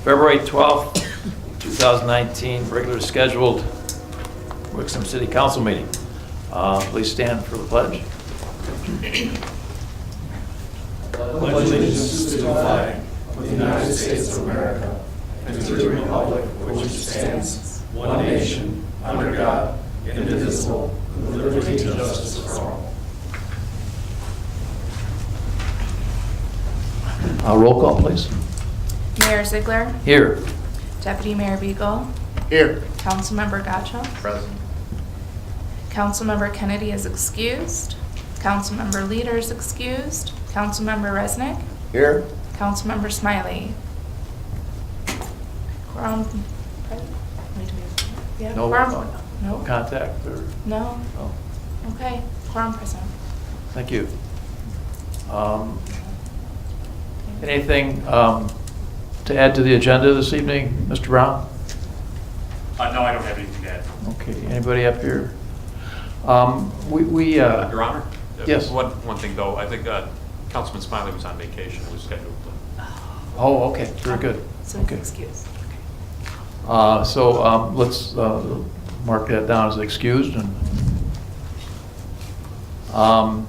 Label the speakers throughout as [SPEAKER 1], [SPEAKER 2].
[SPEAKER 1] February 12th, 2019, regular scheduled Wixom City Council meeting. Please stand for the pledge.
[SPEAKER 2] Pledge allegiance to the flag of the United States of America and to the republic for which it stands, one nation, under God, indivisible, with liberty and justice for all.
[SPEAKER 1] Roll call, please.
[SPEAKER 3] Mayor Ziegler,
[SPEAKER 1] Here.
[SPEAKER 3] Deputy Mayor Beagle,
[SPEAKER 1] Here.
[SPEAKER 3] Councilmember Gotcha,
[SPEAKER 1] Present.
[SPEAKER 3] Councilmember Kennedy is excused, Councilmember Leader is excused, Councilmember Resnick,
[SPEAKER 1] Here.
[SPEAKER 3] Councilmember Smiley. Quorum. Yeah,
[SPEAKER 1] No,
[SPEAKER 3] quorum.
[SPEAKER 1] no
[SPEAKER 3] No.
[SPEAKER 1] contact or,
[SPEAKER 3] No.
[SPEAKER 1] no?
[SPEAKER 3] Okay. Quorum present.
[SPEAKER 1] Thank you. Anything to add to the agenda this evening, Mr. Brown?
[SPEAKER 4] No, I don't have anything to add.
[SPEAKER 1] Okay, anybody up here? We
[SPEAKER 4] Your Honor?
[SPEAKER 1] Yes.
[SPEAKER 4] One thing though, I think Councilman Smiley was on vacation, was scheduled.
[SPEAKER 1] Oh, okay, very good.
[SPEAKER 3] So he's
[SPEAKER 1] Okay.
[SPEAKER 3] excused.
[SPEAKER 1] So let's mark that down as excused. And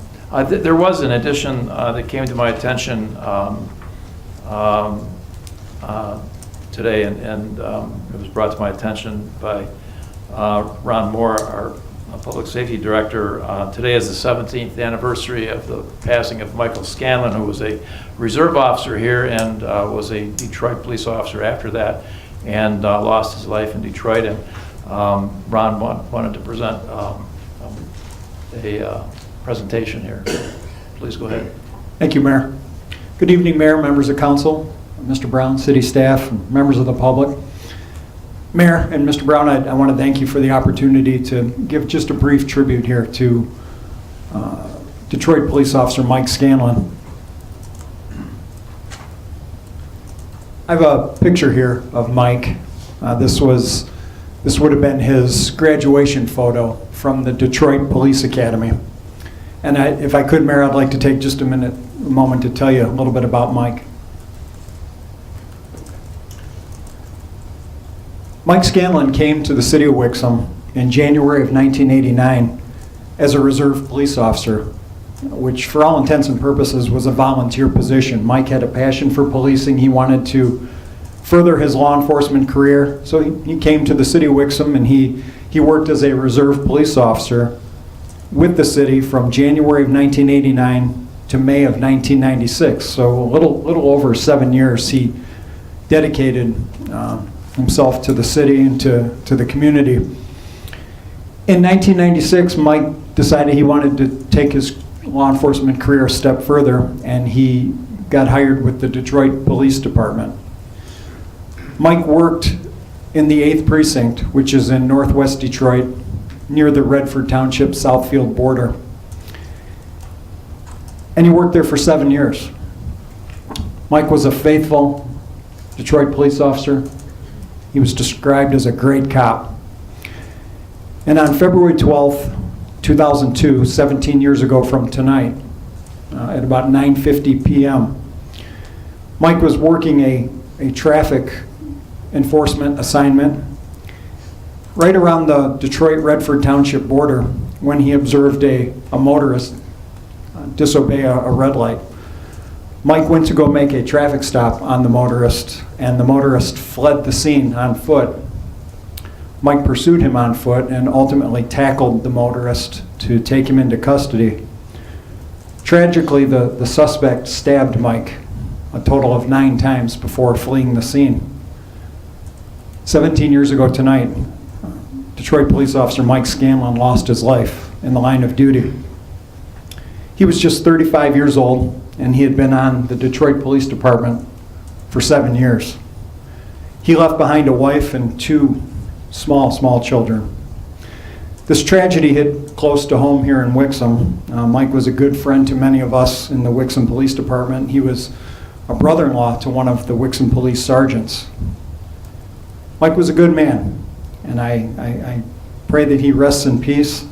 [SPEAKER 1] there was an addition that came to my attention today, and it was brought to my attention by Ron Moore, our Public Safety Director. Today is the 17th anniversary of the passing of Michael Scanlon, who was a reserve officer here and was a Detroit police officer after that, and lost his life in Detroit. And Ron wanted to present a presentation here. Please go ahead.
[SPEAKER 5] Thank you, Mayor. Good evening, Mayor, members of council, Mr. Brown, city staff, and members of the public. Mayor and Mr. Brown, I want to thank you for the opportunity to give just a brief tribute here to Detroit Police Officer Mike Scanlon. I have a picture here of Mike. This would have been his graduation photo from the Detroit Police Academy. And if I could, Mayor, I'd like to take just a moment to tell you a little bit about Mike. Mike Scanlon came to the city of Wixom in January of 1989 as a reserve police officer, which for all intents and purposes was a volunteer position. Mike had a passion for policing. He wanted to further his law enforcement career, so he came to the city of Wixom, and he worked as a reserve police officer with the city from January of 1989 to May of 1996. So a little over 7 years he dedicated himself to the city and to the community. In 1996, Mike decided he wanted to take his law enforcement career a step further, and he got hired with the Detroit Police Department. Mike worked in the 8th Precinct, which is in northwest Detroit, near the Redford Township Southfield border. And he worked there for 7 years. Mike was a faithful Detroit police officer. He was described as a great cop. And on February 12th, 2002, 17 years ago from tonight, at about 9:50 p.m., Mike was working a traffic enforcement assignment right around the Detroit-Redford Township border when he observed a motorist disobey a red light. Mike went to go make a traffic stop on the motorist, and the motorist fled the scene on foot. Mike pursued him on foot and ultimately tackled the motorist to take him into custody. Tragically, the suspect stabbed Mike a total of 9 times before fleeing the scene. 17 years ago tonight, Detroit police officer Mike Scanlon lost his life in the line of duty. He was just 35 years old, and he had been on the Detroit Police Department for 7 years. He left behind a wife and 2 small children. This tragedy hit close to home here in Wixom. Mike was a good friend to many of us in the Wixom Police Department. He was a brother-in-law to one of the Wixom police sergeants. Mike was a good man, and I pray that he rests in peace.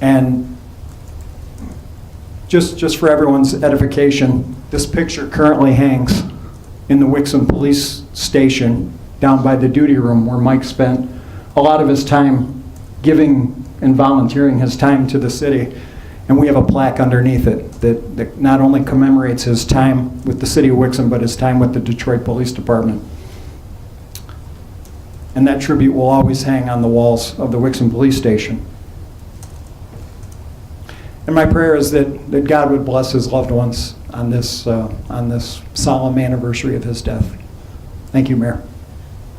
[SPEAKER 5] And just for everyone's edification, this picture currently hangs in the Wixom Police station down by the duty room where Mike spent a lot of his time giving and volunteering his time to the city. And we have a plaque underneath it that not only commemorates his time with the city of Wixom, but his time with the Detroit Police Department. And that tribute will always hang on the walls of the Wixom Police Station. And my prayer is that God would bless his loved ones on this solemn anniversary of his death. Thank you, Mayor.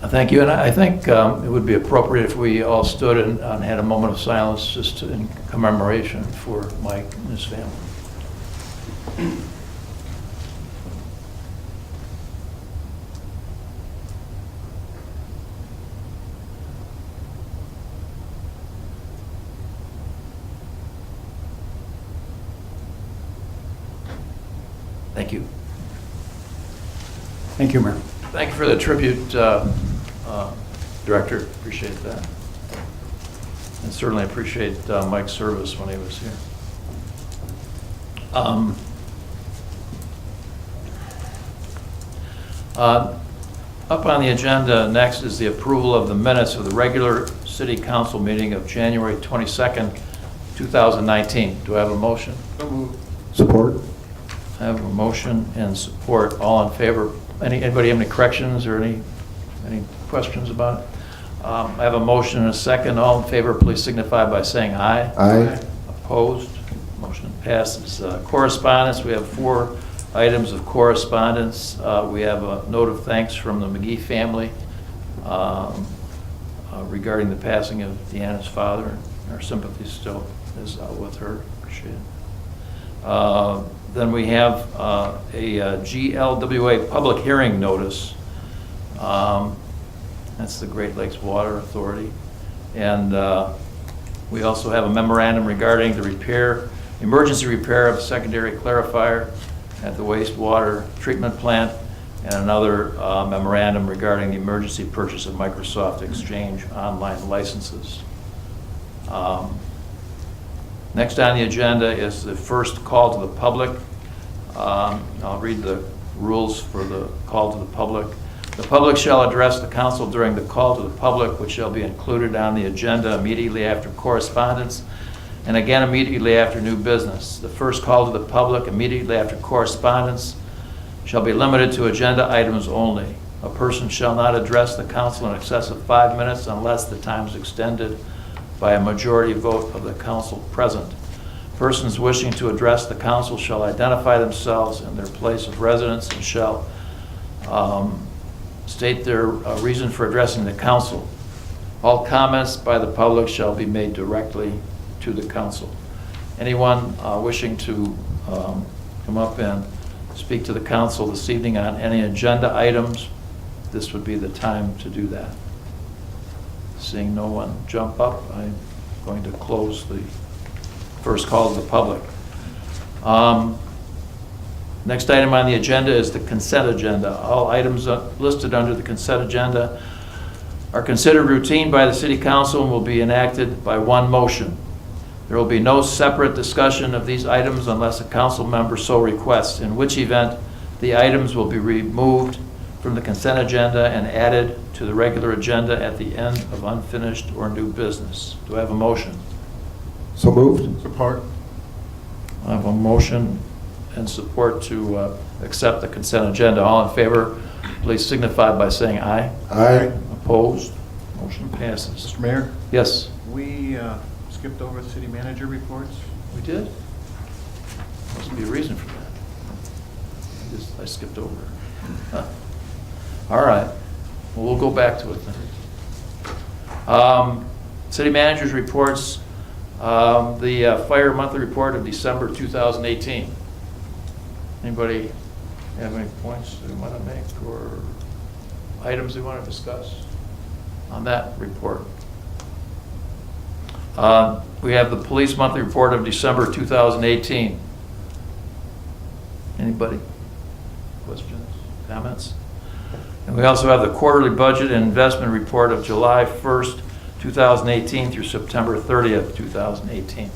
[SPEAKER 1] Thank you, and I think it would be appropriate if we all stood and had a moment of silence just in commemoration for Mike and his family. Thank you.
[SPEAKER 5] Thank you, Mayor.
[SPEAKER 1] Thank you for the tribute, Director. Appreciate that. And certainly appreciate Mike's service when he was here. Up on the agenda next is the approval of the minutes of the regular City Council meeting of January 22nd, 2019. Do I have a motion?
[SPEAKER 5] Support.
[SPEAKER 1] I have a motion and support. All in favor? Anybody have any corrections or any questions about it? I have a motion and a second. All in favor, please signify by saying aye.
[SPEAKER 2] Aye.
[SPEAKER 1] Opposed? Motion passes. Correspondence, we have 4 items of correspondence. We have a note of thanks from the McGee family regarding the passing of Deanna's father. Our sympathy still is with her. Appreciate it. Then we have a GLWA public hearing notice. That's the Great Lakes Water Authority. And we also have a memorandum regarding the emergency repair of a secondary clarifier at the wastewater treatment plant, and another memorandum regarding the emergency purchase of Microsoft Exchange online licenses. Next on the agenda is the first call to the public. I'll read the rules for the call to the public. The public shall address the council during the call to the public, which shall be included on the agenda immediately after correspondence and again immediately after new business. The first call to the public immediately after correspondence shall be limited to agenda items only. A person shall not address the council in excess of 5 minutes unless the time is extended by a majority vote of the council present. Persons wishing to address the council shall identify themselves and their place of residence and shall state their reason for addressing the council. All comments by the public shall be made directly to the council. Anyone wishing to come up and speak to the council this evening on any agenda items, this would be the time to do that. Seeing no one jump up, I'm going to close the first call to the public. Next item on the agenda is the consent agenda. All items listed under the consent agenda are considered routine by the City Council and will be enacted by one motion. There will be no separate discussion of these items unless a council member so requests, in which event the items will be removed from the consent agenda and added to the regular agenda at the end of unfinished or new business. Do I have a motion?
[SPEAKER 2] So moved. Support.
[SPEAKER 1] I have a motion and support to accept the consent agenda. All in favor, please signify by saying aye.
[SPEAKER 2] Aye.
[SPEAKER 1] Opposed? Motion passes.
[SPEAKER 6] Mr. Mayor,
[SPEAKER 1] Yes,
[SPEAKER 6] we skipped over the city manager reports.
[SPEAKER 1] we did. Must be a reason for that. I skipped over it. Huh. All right. Well, we'll go back to it then. City managers reports. The fire monthly report of December 2018. Anybody have any points they want to make or items they want to discuss on that report? We have the police monthly report of December 2018. Anybody? Questions, comments? And we also have the quarterly budget and investment report of July 1st, 2018 through September 30th, 2018.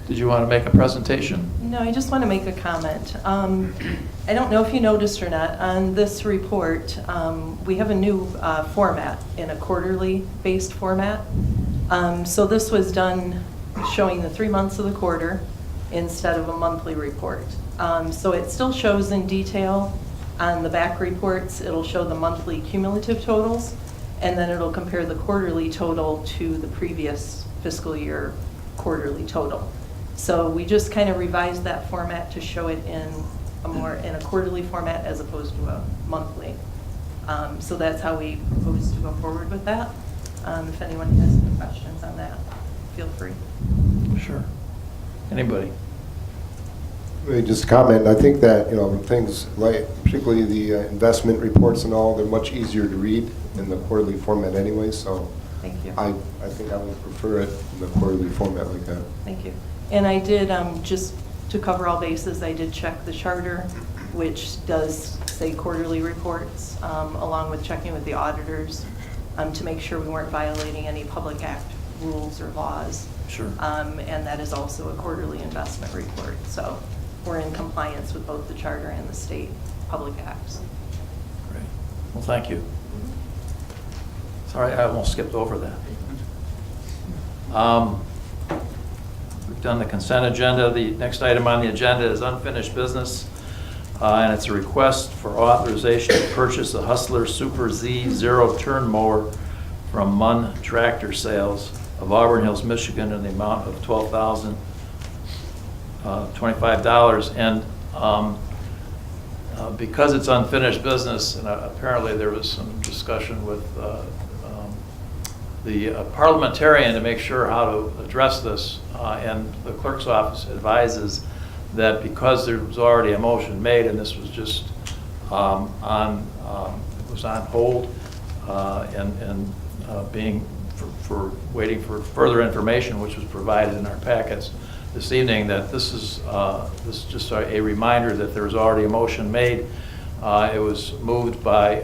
[SPEAKER 1] Did you want to make a presentation?
[SPEAKER 7] No, I just want to make a comment. I don't know if you noticed or not, on this report, we have a new format in a quarterly-based format. So this was done showing the 3 months of the quarter instead of a monthly report. So it still shows in detail on the back reports. It'll show the monthly cumulative totals, and then it'll compare the quarterly total to the previous fiscal year quarterly total. So we just kind of revised that format to show it in a quarterly format as opposed to a monthly. So that's how we propose to go forward with that. If anyone has any questions on that, feel free.
[SPEAKER 1] Sure. Anybody?
[SPEAKER 8] Just a comment, I think that, things like, particularly the investment reports and all, they're much easier to read in the quarterly format anyway, so
[SPEAKER 7] Thank you.
[SPEAKER 8] I think I would prefer it in the quarterly format like that.
[SPEAKER 7] Thank you. And I did, just to cover all bases, I did check the charter, which does say quarterly reports, along with checking with the auditors to make sure we weren't violating any Public Act rules or laws.
[SPEAKER 1] Sure.
[SPEAKER 7] And that is also a quarterly investment report. So we're in compliance with both the charter and the state public acts.
[SPEAKER 1] Great. Well, thank you. Sorry, I almost skipped over that. We've done the consent agenda. The next item on the agenda is unfinished business, and it's a request for authorization to purchase a Hustler Super Z zero-turn mower from Munn Tractor Sales of Auburn Hills, Michigan, in the amount of $12,025. And because it's unfinished business, and apparently there was some discussion with the parliamentarian to make sure how to address this, and the clerk's office advises that because there was already a motion made and this was just it was on hold and being for waiting for further information, which was provided in our packets this evening, that this is just a reminder that there was already a motion made. It was moved by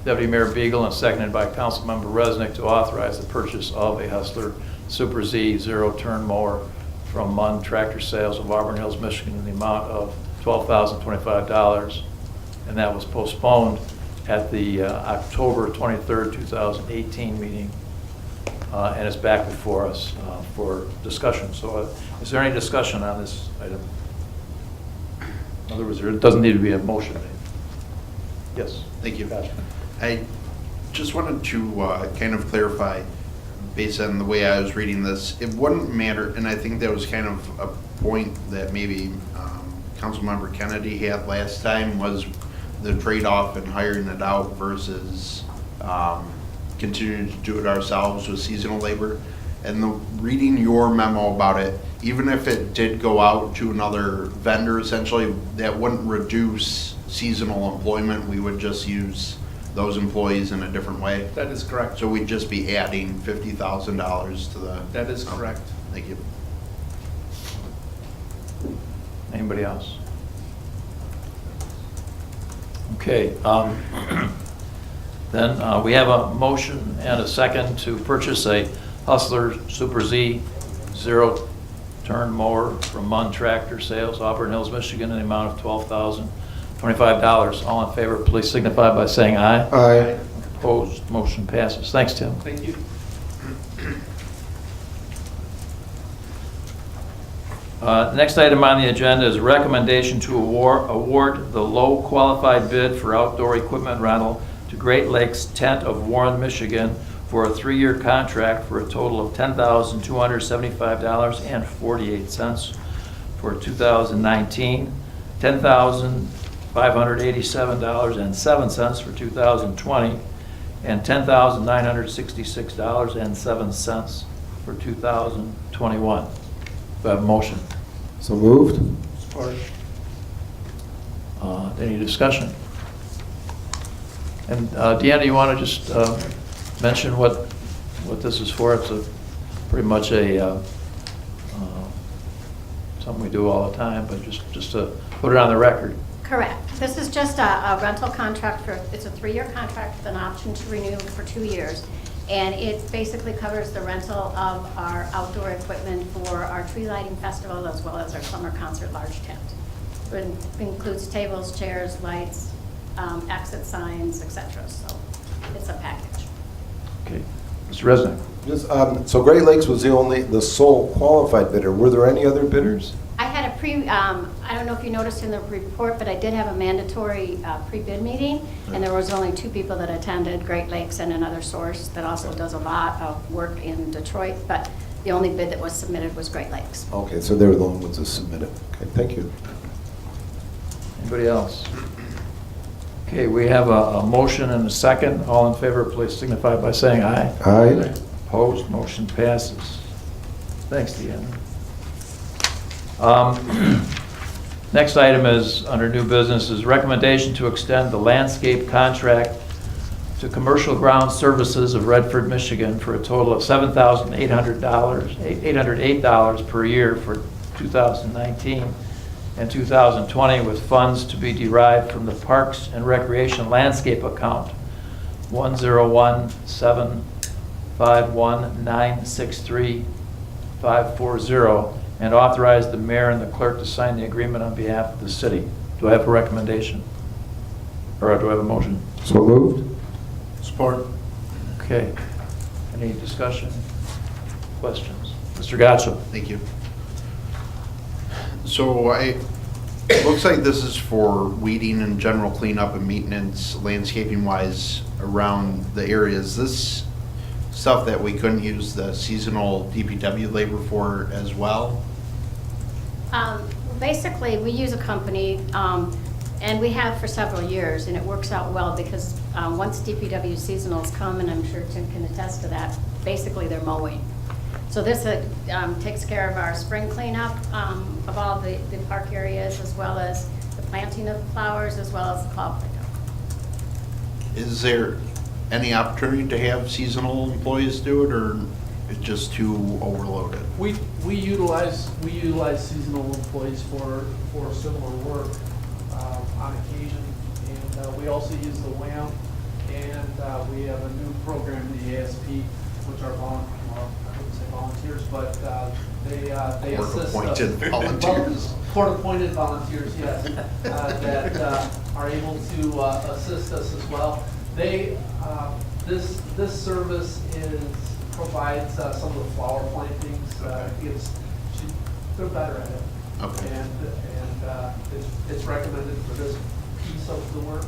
[SPEAKER 1] Deputy Mayor Beagle and seconded by Councilmember Resnick to authorize the purchase of a Hustler Super Z zero-turn mower from Munn Tractor Sales of Auburn Hills, Michigan, in the amount of $12,025, and that was postponed at the October 23rd, 2018 meeting, and it's back before us for discussion. So is there any discussion on this item? In other words, there doesn't need to be a motion made. Yes.
[SPEAKER 9] Thank you.
[SPEAKER 1] Gotcha.
[SPEAKER 9] I just wanted to kind of clarify, based on the way I was reading this, it wouldn't matter, and I think that was kind of a point that maybe Councilmember Kennedy had last time, was the trade-off in hiring it out versus continuing to do it ourselves with seasonal labor. And reading your memo about it, even if it did go out to another vendor, essentially, that wouldn't reduce seasonal employment. We would just use those employees in a different way.
[SPEAKER 2] That is correct.
[SPEAKER 9] So we'd just be adding $50,000 to the...
[SPEAKER 2] That is correct.
[SPEAKER 9] Thank you.
[SPEAKER 1] Anybody else? Okay. Then we have a motion and a second to purchase a Hustler Super Z zero-turn mower from Munn Tractor Sales, Auburn Hills, Michigan, in the amount of $12,025. All in favor, please signify by saying aye.
[SPEAKER 8] Aye.
[SPEAKER 1] Opposed, motion passes. Thanks, Tim.
[SPEAKER 2] Thank you.
[SPEAKER 1] The next item on the agenda is a recommendation to award the low qualified bid for outdoor equipment rental to Great Lakes Tent of Warren, Michigan, for a 3-year contract for a total of $10,275.48 for 2019, $10,587.07 for 2020, and $10,966.07 for 2021. Do I have a motion?
[SPEAKER 8] So moved?
[SPEAKER 2] Support.
[SPEAKER 1] Any discussion? And Deanna, you want to just mention what this is for? It's pretty much something we do all the time, but just to put it on the record.
[SPEAKER 10] Correct. This is just a rental contract it's a 3-year contract with an option to renew for 2 years. And it basically covers the rental of our outdoor equipment for our tree lighting festival as well as our summer concert large tent. It includes tables, chairs, lights, exit signs, etc. So it's a package.
[SPEAKER 1] Okay. Mr. Resnick?
[SPEAKER 8] So Great Lakes was the sole qualified bidder. Were there any other bidders?
[SPEAKER 10] I had a I don't know if you noticed in the report, but I did have a mandatory pre-bid meeting, and there was only 2 people that attended, Great Lakes and another source that also does a lot of work in Detroit, but the only bid that was submitted was Great Lakes.
[SPEAKER 8] Okay, so they were the only ones that submitted. Okay, thank you.
[SPEAKER 1] Anybody else? Okay, we have a motion and a second. All in favor, please signify by saying aye.
[SPEAKER 8] Aye.
[SPEAKER 1] Opposed, motion passes. Thanks, Deanna. Next item is, under new business, is recommendation to extend the landscape contract to Commercial Ground Services of Redford, Michigan for a total of $7,808 per year for 2019 and 2020, with funds to be derived from the Parks and Recreation Landscape Account 101751963-540, and authorize the mayor and the clerk to sign the agreement on behalf of the city. Do I have a recommendation? Or do I have a motion?
[SPEAKER 8] So moved.
[SPEAKER 6] Support.
[SPEAKER 1] Okay. Any discussion? Questions? Mr. Gotcha?
[SPEAKER 9] Thank you. So it looks like this is for weeding and general cleanup and maintenance, landscaping wise, around the area. Is this stuff that we couldn't use the seasonal DPW labor for as well?
[SPEAKER 10] Basically, we use a company, and we have for several years, and it works out well because once DPW seasonals come, and I'm sure Tim can attest to that, basically they're mowing. So this takes care of our spring cleanup of all the park areas, as well as the planting of flowers, as well as the fall cleanup.
[SPEAKER 9] Is there any opportunity to have seasonal employees do it, or it's just too overloaded?
[SPEAKER 11] We utilize seasonal employees for similar work on occasion, and we also use the WAM, and we have a new program, the ASP, which are I wouldn't say volunteers, but they assist
[SPEAKER 9] Court-appointed volunteers.
[SPEAKER 11] Court-appointed volunteers, yes, that are able to assist us as well. This service provides some of the flower plantings. They're better at it.
[SPEAKER 9] Okay.
[SPEAKER 11] And it's recommended for this piece of the work.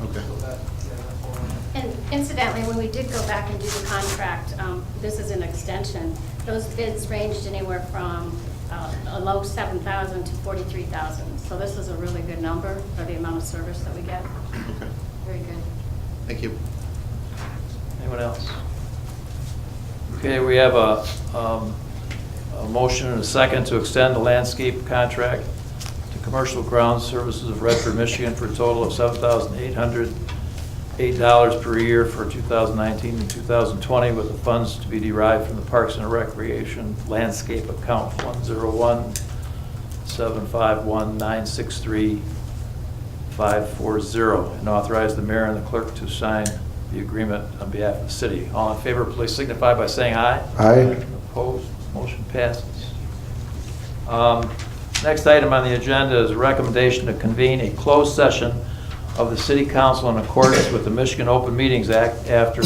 [SPEAKER 9] Okay.
[SPEAKER 11] So that's all.
[SPEAKER 10] And incidentally, when we did go back and do the contract, this is an extension, those bids ranged anywhere from a low 7,000 to 43,000. So this is a really good number for the amount of service that we get.
[SPEAKER 9] Okay.
[SPEAKER 10] Very good.
[SPEAKER 9] Thank you.
[SPEAKER 1] Anyone else? Okay, we have a motion and a second to extend the landscape contract to Commercial Ground Services of Redford, Michigan for a total of $7,808 per year for 2019 and 2020, with the funds to be derived from the Parks and Recreation Landscape Account 101751963-540, and authorize the mayor and the clerk to sign the agreement on behalf of the city. All in favor, please signify by saying aye.
[SPEAKER 8] Aye.
[SPEAKER 1] Opposed, motion passes. Next item on the agenda is a recommendation to convene a closed session of the City Council in accordance with the Michigan Open Meetings Act after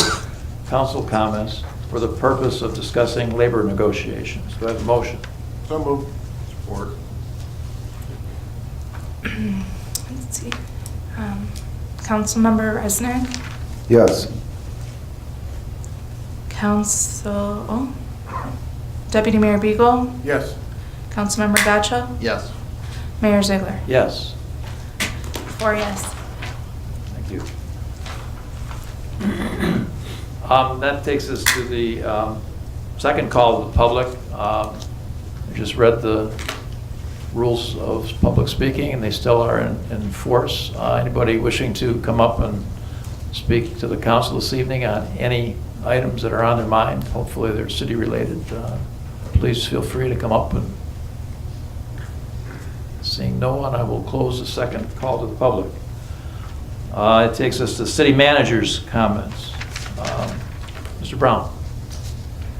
[SPEAKER 1] council comments for the purpose of discussing labor negotiations. Do I have a motion?
[SPEAKER 6] So moved.
[SPEAKER 9] Support.
[SPEAKER 3] Let's see. Councilmember Resnick,
[SPEAKER 8] Yes.
[SPEAKER 3] Deputy Mayor Beagle,
[SPEAKER 6] Yes.
[SPEAKER 3] Councilmember Gotcha,
[SPEAKER 9] Yes.
[SPEAKER 3] Mayor Ziegler.
[SPEAKER 1] Yes.
[SPEAKER 3] 4 yes.
[SPEAKER 1] Thank you. That takes us to the second call of the public. I just read the rules of public speaking, and they still are in force. Anybody wishing to come up and speak to the council this evening on any items that are on their mind, hopefully they're city-related, please feel free to come up. And seeing no one, I will close the second call to the public. It takes us to city manager's comments. Mr. Brown?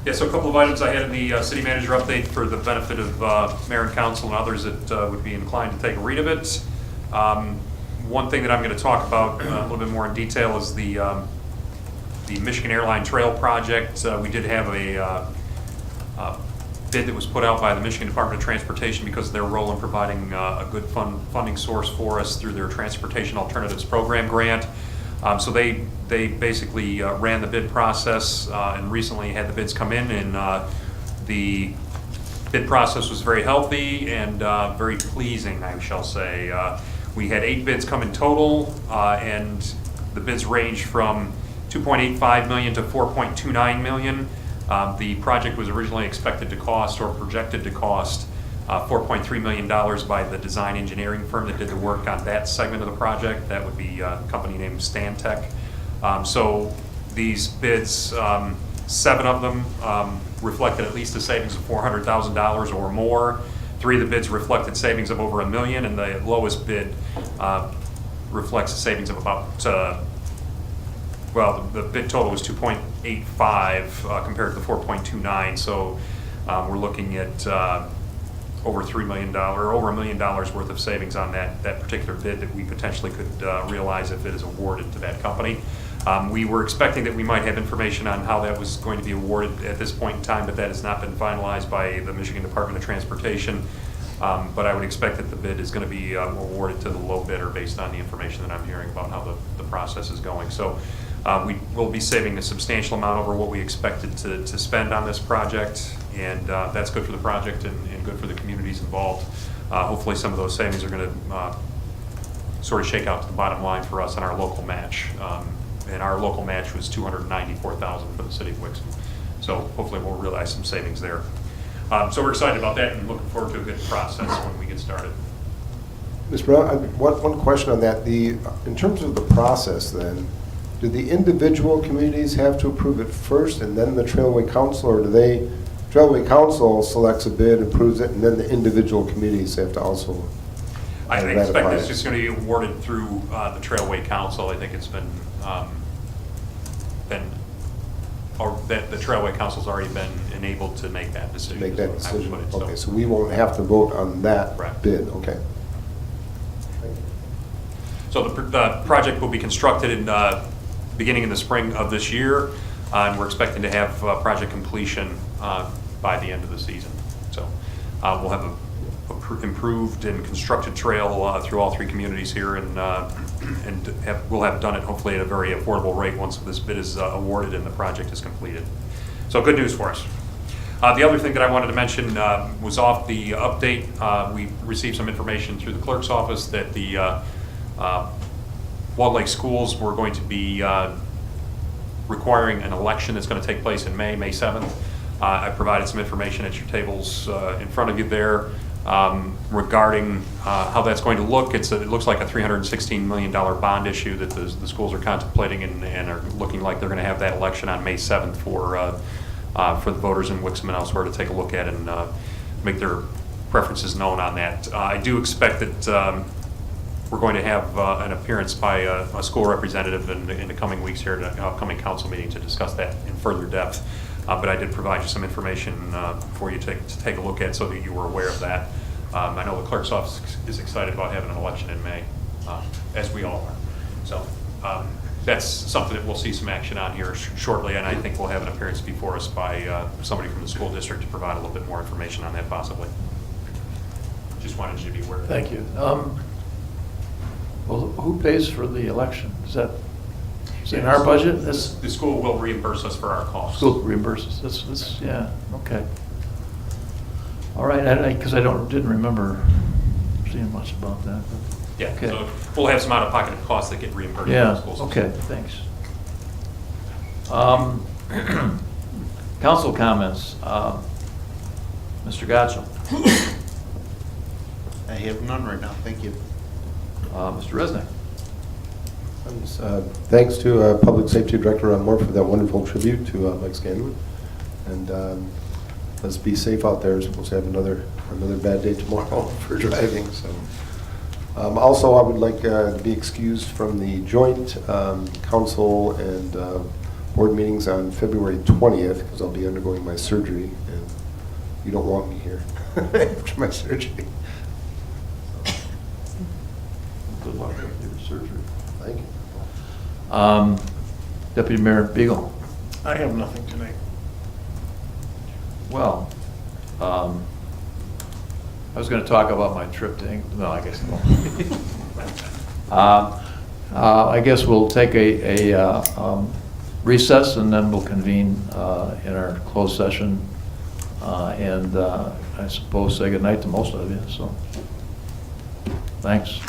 [SPEAKER 4] Yeah, so a couple of items I had in the city manager update for the benefit of mayor and council and others that would be inclined to take a read of it. One thing that I'm going to talk about a little bit more in detail is the Michigan Airline Trail project. We did have a bid that was put out by the Michigan Department of Transportation because of their role in providing a good funding source for us through their Transportation Alternatives Program grant. So they basically ran the bid process and recently had the bids come in, and the bid process was very healthy and very pleasing, I shall say. We had 8 bids come in total, and the bids range from $2.85 million to $4.29 million. The project was originally expected to cost, or projected to cost, $4.3 million by the design engineering firm that did the work on that segment of the project. That would be a company named Stantec. So these bids, 7 of them reflected at least a savings of $400,000 or more. 3 of the bids reflected savings of over $1 million, and the lowest bid reflects a savings of about, well, the bid total was 2.85 compared to the 4.29. So we're looking at over $3 million, or over $1 million worth of savings on that particular bid that we potentially could realize if it is awarded to that company. We were expecting that we might have information on how that was going to be awarded at this point in time, but that has not been finalized by the Michigan Department of Transportation. But I would expect that the bid is going to be awarded to the low bidder based on the information that I'm hearing about how the process is going. So we will be saving a substantial amount over what we expected to spend on this project, and that's good for the project and good for the communities involved. Hopefully some of those savings are going to sort of shake out to the bottom line for us on our local match. And our local match was $294,000 for the city of Wixom. So hopefully we'll realize some savings there. So we're excited about that and looking forward to a good process when we get started.
[SPEAKER 8] Mr. Brown, one question on that. In terms of the process then, do the individual communities have to approve it first and then the Trailway Council, or Trailway Council selects a bid, approves it, and then the individual communities have to also
[SPEAKER 4] I
[SPEAKER 8] ratify
[SPEAKER 4] expect
[SPEAKER 8] it?
[SPEAKER 4] it's just going to be awarded through the Trailway Council. I think it's or that the Trailway Council's already been enabled to make that decision.
[SPEAKER 8] Make that
[SPEAKER 4] is what I would
[SPEAKER 8] decision.
[SPEAKER 4] put it.
[SPEAKER 8] Okay, so we won't have to vote on that
[SPEAKER 4] Correct.
[SPEAKER 8] bid. Okay.
[SPEAKER 4] So the project will be constructed in beginning in the spring of this year, and we're expecting to have project completion by the end of the season. So we'll have a improved and constructed trail through all 3 communities here, and we'll have done it hopefully at a very affordable rate once this bid is awarded and the project is completed. So good news for us. The other thing that I wanted to mention was off the update. We received some information through the clerk's office that the Walled Lake Schools were going to be requiring an election that's going to take place in May 7th. I provided some information at your tables in front of you there regarding how that's going to look. It looks like a $316 million bond issue that the schools are contemplating and are looking like they're going to have that election on May 7th for the voters in Wixom and elsewhere to take a look at and make their preferences known on that. I do expect that we're going to have an appearance by a school representative in the coming weeks here at an upcoming council meeting to discuss that in further depth. But I did provide you some information for you to take a look at so that you were aware of that. I know the clerk's office is excited about having an election in May, as we all are. So that's something that we'll see some action on here shortly, and I think we'll have an appearance before us by somebody from the school district to provide a little bit more information on that possibly. Just wanted you to be aware of that.
[SPEAKER 1] Thank you. Well, who pays for the election? Is that in our budget?
[SPEAKER 4] The school will reimburse us for our costs.
[SPEAKER 1] School reimburses. That's yeah, okay. All right, because I didn't remember seeing much about that. But,
[SPEAKER 4] Yeah,
[SPEAKER 1] okay.
[SPEAKER 4] so we'll have some out-of-pocket costs that get reimbursed by the
[SPEAKER 1] Yeah,
[SPEAKER 4] schools.
[SPEAKER 1] okay, thanks. Council comments. Mr. Gatchell.
[SPEAKER 9] I have none right now, thank you.
[SPEAKER 1] Mr. Resnick.
[SPEAKER 8] Thanks to Public Safety Director Ron Moore for that wonderful tribute to Mike Scanlon. And let's be safe out there. We're supposed to have another bad day tomorrow for driving. So, also, I would like to be excused from the joint council and board meeting's on February 20th, because I'll be undergoing my surgery, and you don't want me here after my surgery.
[SPEAKER 1] Good luck with your surgery.
[SPEAKER 8] Thank you.
[SPEAKER 1] Deputy Mayor Beagle.
[SPEAKER 6] I have nothing tonight.
[SPEAKER 1] Well, I was going to talk about my trip to England. No, I guess no. I guess we'll take a recess, and then we'll convene in our closed session, and I suppose say goodnight to most of you. So, thanks.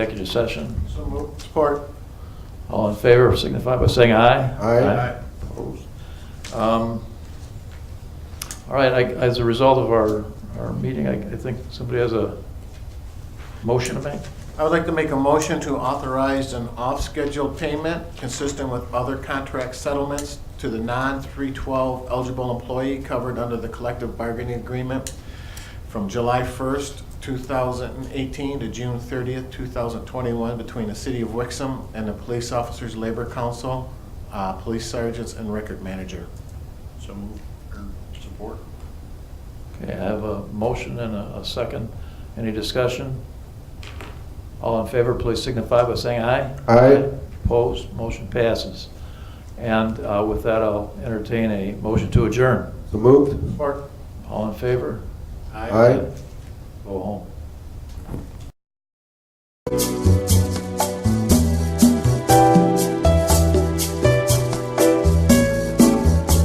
[SPEAKER 1] executive session.
[SPEAKER 6] So moved. Support.
[SPEAKER 1] All in favor signify by saying aye.
[SPEAKER 8] Aye.
[SPEAKER 1] Opposed? All right, as a result of our meeting, I think somebody has a motion to make.
[SPEAKER 6] I would like to make a motion to authorize an off-schedule payment consistent with other contract settlements to the non-312 eligible employee covered under the collective bargaining agreement from July 1st, 2018 to June 30th, 2021 between the City of Wixom and the Police Officers Labor Council, police sergeants, and record manager.
[SPEAKER 9] So move, or support.
[SPEAKER 1] Okay, I have a motion and a second. Any discussion? All in favor, please signify by saying aye.
[SPEAKER 8] Aye.
[SPEAKER 1] Opposed? Motion passes. And with that, I'll entertain a motion to adjourn.
[SPEAKER 8] So moved.
[SPEAKER 6] Support.
[SPEAKER 1] All in favor?
[SPEAKER 8] Aye.
[SPEAKER 1] Go home.